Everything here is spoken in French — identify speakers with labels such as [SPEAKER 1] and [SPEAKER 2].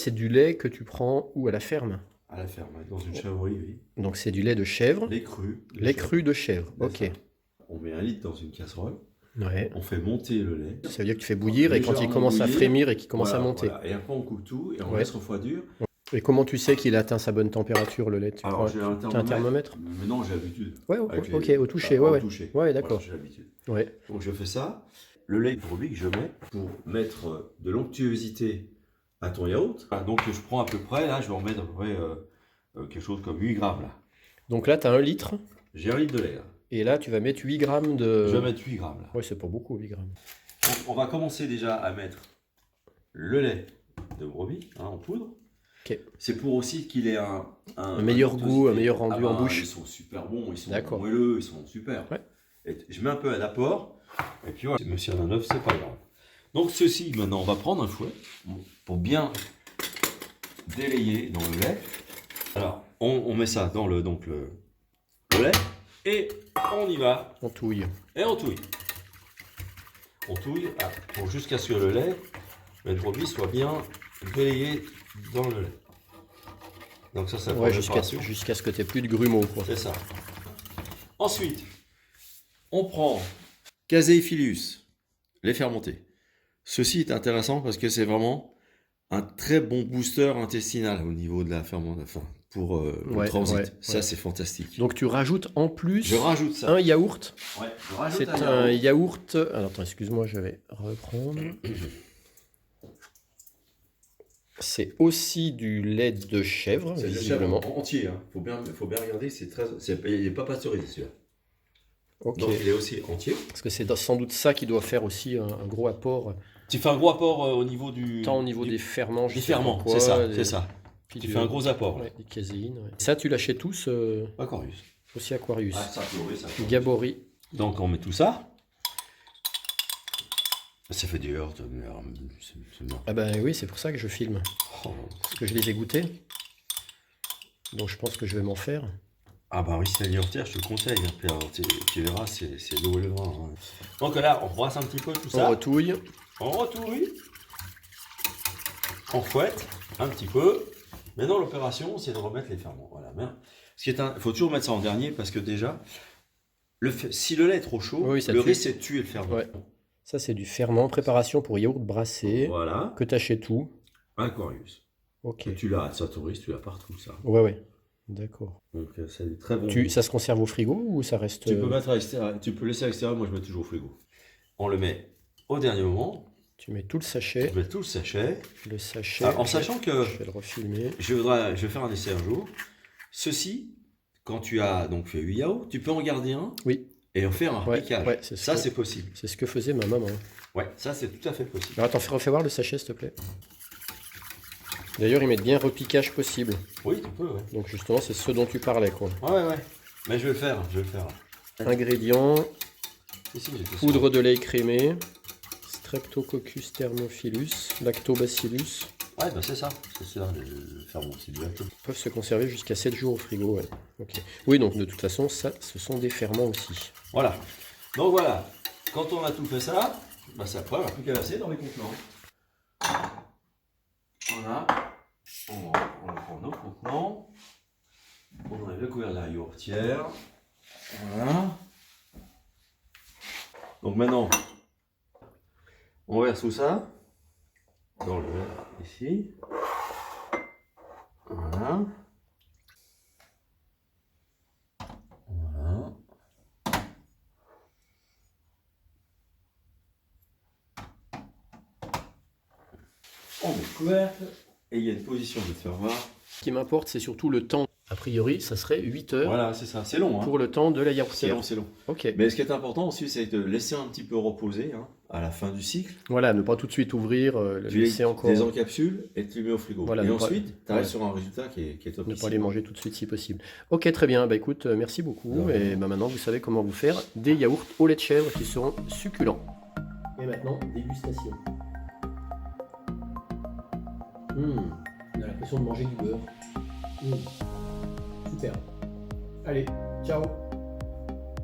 [SPEAKER 1] c'est du lait que tu prends où, à la ferme?
[SPEAKER 2] À la ferme, ouais, dans une chèvrerie, oui.
[SPEAKER 1] Donc c'est du lait de chèvre.
[SPEAKER 2] Lait cru.
[SPEAKER 1] Lait cru de chèvre,
[SPEAKER 2] C'est
[SPEAKER 1] ok.
[SPEAKER 2] ça. On met 1 litre dans une casserole,
[SPEAKER 1] Ouais.
[SPEAKER 2] on fait monter le lait.
[SPEAKER 1] Ça veut dire que tu fais bouillir et quand il
[SPEAKER 2] Légèrement
[SPEAKER 1] commence à
[SPEAKER 2] bouillir,
[SPEAKER 1] frémir et qu'il commence à
[SPEAKER 2] voilà,
[SPEAKER 1] monter.
[SPEAKER 2] voilà. Et après on coupe tout et on
[SPEAKER 1] Ouais.
[SPEAKER 2] laisse refroidir.
[SPEAKER 1] Et comment tu sais qu'il a atteint sa bonne température, le lait?
[SPEAKER 2] Alors j'ai un
[SPEAKER 1] T'as un thermomètre?
[SPEAKER 2] Mais non, j'ai l'habitude.
[SPEAKER 1] Ouais,
[SPEAKER 2] Avec
[SPEAKER 1] ok,
[SPEAKER 2] les-
[SPEAKER 1] au toucher,
[SPEAKER 2] au
[SPEAKER 1] ouais.
[SPEAKER 2] toucher.
[SPEAKER 1] Ouais, d'accord.
[SPEAKER 2] Voilà, j'ai l'habitude.
[SPEAKER 1] Ouais.
[SPEAKER 2] Donc je fais ça. Le lait de brebis que je mets pour mettre de l'onctuosité à ton yaourt. Ah, donc je prends à peu près, là je vais en mettre à peu près quelque chose comme 8 grammes là.
[SPEAKER 1] Donc là, tu as 1 litre.
[SPEAKER 2] J'ai 1 litre de lait là.
[SPEAKER 1] Et là, tu vas mettre 8 grammes de...
[SPEAKER 2] Je vais mettre 8 grammes là.
[SPEAKER 1] Ouais, c'est pas beaucoup, 8 grammes.
[SPEAKER 2] Donc, on va commencer déjà à mettre le lait de brebis en poudre.
[SPEAKER 1] Ok.
[SPEAKER 2] C'est pour aussi qu'il ait
[SPEAKER 1] Un meilleur goût, un meilleur rendu en bouche.
[SPEAKER 2] Ils sont super bons, ils sont
[SPEAKER 1] D'accord.
[SPEAKER 2] moelleux, ils sont super.
[SPEAKER 1] Ouais.
[SPEAKER 2] Et je mets un peu à l'apport. Et puis voilà, monsieur Arnaud, c'est pas grave. Donc ceci, maintenant, on va prendre un fouet pour bien délayer dans le lait. Alors, on met ça dans le lait et on y va.
[SPEAKER 1] On touille.
[SPEAKER 2] Et on touille. On touille jusqu'à ce que le lait de brebis soit bien délayé dans le lait. Donc ça
[SPEAKER 1] Ouais,
[SPEAKER 2] prend
[SPEAKER 1] jusqu'à ce que tu n'aies plus de grumeaux, quoi.
[SPEAKER 2] c'est ça. Ensuite, on prend Caseophilus, lait fermenté. Ceci est intéressant parce que c'est vraiment un très bon booster intestinal au niveau de la fermentation, pour le transit. Ça, c'est fantastique.
[SPEAKER 1] Donc tu rajoutes en plus
[SPEAKER 2] Je rajoute ça.
[SPEAKER 1] un yaourt.
[SPEAKER 2] Ouais, je rajoute
[SPEAKER 1] C'est un yaourt... Alors attends, excuse-moi, je vais reprendre. C'est aussi du lait de chèvre,
[SPEAKER 2] C'est
[SPEAKER 1] visiblement.
[SPEAKER 2] entier, hein. Faut bien regarder, il n'est pas pasteurisé celui-là.
[SPEAKER 1] Ok.
[SPEAKER 2] Donc il est aussi entier.
[SPEAKER 1] Parce que c'est sans doute ça qui doit faire aussi un gros apport,
[SPEAKER 2] Tu fais un gros apport au niveau du...
[SPEAKER 1] tant au niveau des ferments,
[SPEAKER 2] des ferments, c'est ça, c'est ça.
[SPEAKER 1] Puis
[SPEAKER 2] Tu fais un gros apport.
[SPEAKER 1] Ouais, des caséines. Ouais. Ça, tu l'achètes tous
[SPEAKER 2] Aquarius.
[SPEAKER 1] aussi Aquarius.
[SPEAKER 2] Ah, ça, oui, ça.
[SPEAKER 1] Gabori.
[SPEAKER 2] Donc on met tout ça. Ça fait du heurt, c'est bien.
[SPEAKER 1] Ah ben oui, c'est pour ça que je filme.
[SPEAKER 2] Oh.
[SPEAKER 1] Parce que je les ai goûtés. Donc je pense que je vais m'en faire.
[SPEAKER 2] Ah bah oui, c'est la yaourtière, je te le conseille, hein, Pierre. Tu verras, c'est l'eau et le vin. Hein. Donc là, on brasse un petit peu tout ça.
[SPEAKER 1] On retouille.
[SPEAKER 2] On retouille. On fouette un petit peu. Maintenant, l'opération, c'est de remettre les ferments. Voilà. Il faut toujours mettre ça en dernier parce que déjà, si le lait est trop chaud,
[SPEAKER 1] oui,
[SPEAKER 2] le risque c'est de tuer le ferment.
[SPEAKER 1] Ouais. Ça, c'est du ferment, préparation pour yaourt brassé.
[SPEAKER 2] Voilà.
[SPEAKER 1] Que tu achètes où?
[SPEAKER 2] Aquarius.
[SPEAKER 1] Ok.
[SPEAKER 2] Tu l'as à Satoris, tu l'as partout ça.
[SPEAKER 1] Ouais. D'accord.
[SPEAKER 2] Donc c'est très bon.
[SPEAKER 1] Ça se conserve au frigo ou ça reste...
[SPEAKER 2] Tu peux mettre à l'extérieur, tu peux laisser à l'extérieur, moi je mets toujours au frigo. On le met au dernier moment.
[SPEAKER 1] Tu mets tout le sachet.
[SPEAKER 2] Je mets tout le sachet.
[SPEAKER 1] Le sachet.
[SPEAKER 2] En sachant que
[SPEAKER 1] je vais le refilmer.
[SPEAKER 2] je vais faire un essai un jour. Ceci, quand tu as donc fait 8 yaourts, tu peux en garder un.
[SPEAKER 1] Oui.
[SPEAKER 2] Et en faire un repiquage.
[SPEAKER 1] Ouais,
[SPEAKER 2] c'est possible.
[SPEAKER 1] C'est ce que faisait ma maman.
[SPEAKER 2] Ouais, ça c'est tout à fait possible.
[SPEAKER 1] Alors attends, refais voir le sachet, s'il te plaît. D'ailleurs, ils mettent bien repiquage possible.
[SPEAKER 2] Oui, tu peux, ouais.
[SPEAKER 1] Donc justement, c'est ce dont tu parlais, quoi.
[SPEAKER 2] Ouais. Mais je vais le faire,
[SPEAKER 1] Ingrédients,
[SPEAKER 2] Ici, j'ai fait ça.
[SPEAKER 1] poudre de lait écrémé, Streptococcus thermophilus, Lactobacillus.
[SPEAKER 2] Ouais, bah c'est ça, le ferment, c'est du lactose.
[SPEAKER 1] Peuvent se conserver jusqu'à 7 jours au frigo, ouais. Ok. Oui, donc de toute façon, ça, ce sont des ferments aussi.
[SPEAKER 2] Voilà. Donc voilà, quand on a tout fait ça, bah c'est après, on n'a plus qu'à verser dans les contenants. Voilà. On prend nos contenants. On enlève le couvercle de la yaourtière. Voilà. Donc maintenant, on verse tout ça dans le verre ici. Voilà. Voilà. On met le couvercle et il y a une position de fermoir.
[SPEAKER 1] Ce qui m'importe, c'est surtout le temps. A priori, ça serait 8 heures
[SPEAKER 2] Voilà, c'est ça. C'est long. Hein.
[SPEAKER 1] pour le temps de la yaourtière.
[SPEAKER 2] C'est long.
[SPEAKER 1] Ok.
[SPEAKER 2] Mais ce qui est important aussi, c'est de laisser un petit peu reposer à la fin du cycle.
[SPEAKER 1] Voilà, ne pas tout de suite ouvrir, le
[SPEAKER 2] Tu
[SPEAKER 1] laisser encore.
[SPEAKER 2] les encapsules et tu les mets au frigo.
[SPEAKER 1] Voilà,
[SPEAKER 2] et
[SPEAKER 1] ne
[SPEAKER 2] ensuite, tu arrives
[SPEAKER 1] ouais.
[SPEAKER 2] sur un résultat qui est top.
[SPEAKER 1] Ne pas les manger tout de suite si possible. Ok, très bien. Bah écoute, merci beaucoup.
[SPEAKER 2] Ouais.
[SPEAKER 1] Et bah, maintenant, vous savez comment vous faire des yaourts au lait de chèvre qui seront succulents. Et maintenant, dégustation. On a l'impression de manger du beurre. Super. Allez, ciao.